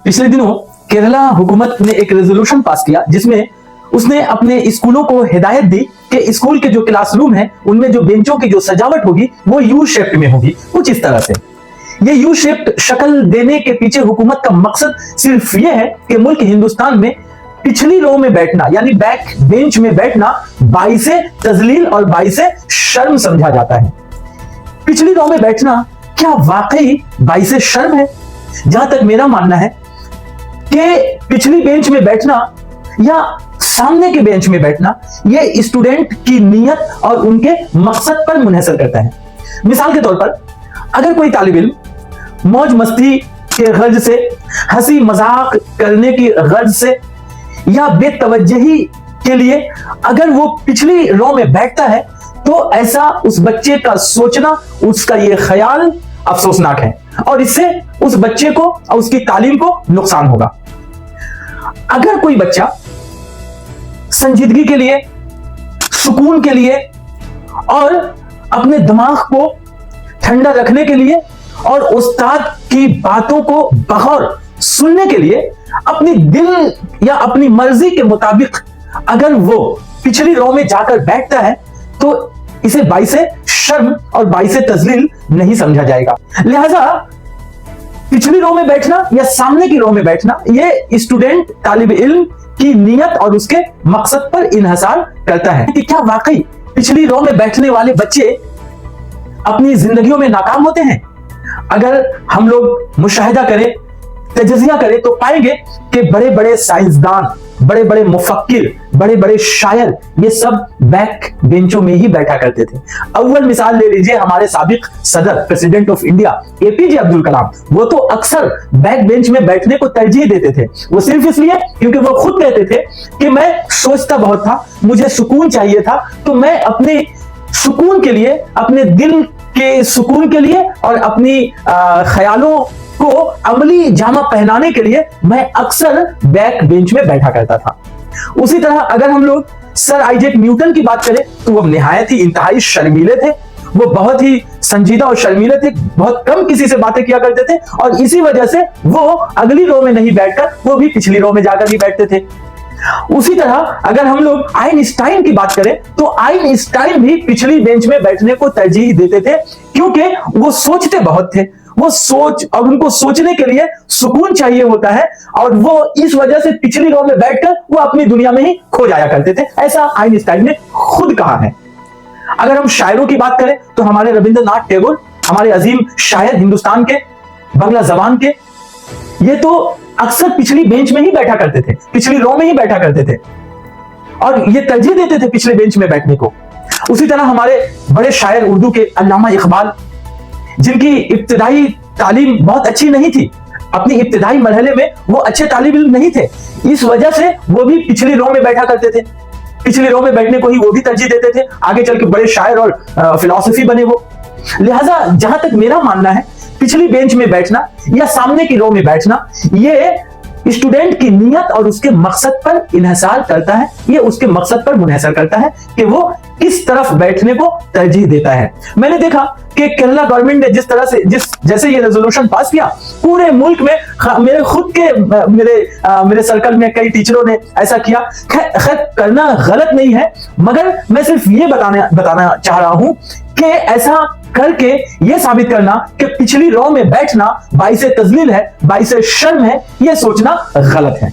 पिछले दिनों केरला हुकूमत ने एक रेजोल्यूशन पास किया जिसमें उसने अपने स्कूलों को हिदायत दी कि स्कूल के जो क्लासरूम है उनमें जो बेंचों की जो सजावट होगी वो यू शेप्ड में होगी, कुछ इस तरह से। ये यू शेप्ड शक्ल देने के पीछे हुकूमत का मकसद सिर्फ ये है कि मुल्क हिंदुस्तान में पिछली रो में बैठना यानी बैक बेंच में बैठना बाइसे तजलील और बाइसे शर्म समझा जाता है। पिछली रो में बैठना क्या वाकई बाइसे शर्म है? जहां तक मेरा मानना है कि पिछली बेंच में बैठना या सामने के बेंच में बैठना ये स्टूडेंट की नीयत और उनके मकसद पर मुनहसर करता है। मिसाल के तौर पर अगर कोई तालिब इल्म मौज मस्ती के गर्ज से, हंसी मजाक करने की गर्ज से या बेतवज्जही के लिए अगर वो पिछली रो में बैठता है तो ऐसा उस बच्चे का सोचना, उसका ये ख्याल अफसोसनाक है और इससे उस बच्चे को और उसकी तालीम को नुकसान होगा। अगर कोई बच्चा संजीदगी के लिए, सुकून के लिए और अपने दिमाग को ठंडा रखने के लिए और उस्ताद की बातों को बगौर सुनने के लिए अपनी दिल या अपनी मर्जी के मुताबिक अगर वो पिछली रो में जाकर बैठता है तो इसे बाइसे शर्म और बाइसे तजलील नहीं समझा जाएगा। लिहाजा पिछली रो में बैठना या सामने की रो में बैठना ये स्टूडेंट तालिब इल्म की नीयत और उसके मकसद पर इन्हसार करता है कि क्या वाकई पिछली रो में बैठने वाले बच्चे अपनी जिंदगियों में नाकाम होते हैं। अगर हम लोग मुशाहिदा करें, तजज़िया करें तो पाएंगे कि बड़े बड़े साइंसदान, बड़े बड़े मुफक्किर, बड़े बड़े शायर ये सब बैक बेंचों में ही बैठा करते थे। अव्वल मिसाल ले लीजिए हमारे साबिक सदर president of India APJ Abdul Kalam, वो तो अक्सर बैक बेंच में बैठने को तरजीह देते थे। वो सिर्फ इसलिए क्योंकि वो खुद कहते थे कि मैं सोचता बहुत था, मुझे सुकून चाहिए था, तो मैं अपने सुकून के लिए, अपने दिल के सुकून के लिए और अपनी ख्यालों को अमली जामा पहनाने के लिए मैं अक्सर बैक बेंच में बैठा करता था। उसी तरह अगर हम लोग सर आइजैक न्यूटन की बात करें तो वो निहायत ही इंतहाई शर्मीले थे, वो बहुत ही संजीदा और शर्मीले थे, बहुत कम किसी से बातें किया करते थे और इसी वजह से वो अगली रो में नहीं बैठकर वो भी पिछली रो में जाकर ही बैठते थे। उसी तरह अगर हम लोग आइंस्टाइन की बात करें तो आइंस्टाइन भी पिछली बेंच में बैठने को तरजीह देते थे क्योंकि वो सोचते बहुत थे, वो सोच और उनको सोचने के लिए सुकून चाहिए होता है और वो इस वजह से पिछली रो में बैठकर वो अपनी दुनिया में ही खो जाया करते थे, ऐसा आइंस्टाइन ने खुद कहा है। अगर हम शायरों की बात करें तो हमारे रविंद्रनाथ टैगोर, हमारे अजीम शायर हिंदुस्तान के, बंगला जबान के, ये तो अक्सर पिछली बेंच में ही बैठा करते थे, पिछली रो में ही बैठा करते थे और ये तरजीह देते थे पिछले बेंच में बैठने को। उसी तरह हमारे बड़े शायर उर्दू के अल्लामा इकबाल, जिनकी इब्तिदाई तालीम बहुत अच्छी नहीं थी, अपनी इब्तिदाई मरहले में वो अच्छे तालिब इल्म नहीं थे, इस वजह से वो भी पिछली रो में बैठा करते थे, पिछली रो में बैठने को ही वो भी तरजीह देते थे, आगे चल के बड़े शायर और फिलॉसफी बने वो। लिहाजा जहां तक मेरा मानना है पिछली बेंच में बैठना या सामने की रो में बैठना ये स्टूडेंट की नीयत और उसके मकसद पर इन्हसार करता है, ये उसके मकसद पर मुनहसर करता है कि वो किस तरफ बैठने को तरजीह देता है। मैंने देखा कि केरला गवर्नमेंट ने जिस तरह से जैसे ये रेजोल्यूशन पास किया पूरे मुल्क में, मेरे खुद के मेरे सर्कल में कई टीचरों ने ऐसा किया। खैर करना गलत नहीं है, मगर मैं सिर्फ ये बताना चाह रहा हूं कि ऐसा करके ये साबित करना कि पिछली रो में बैठना बाइसे तजलील है, बाइसे शर्म है, ये सोचना गलत है।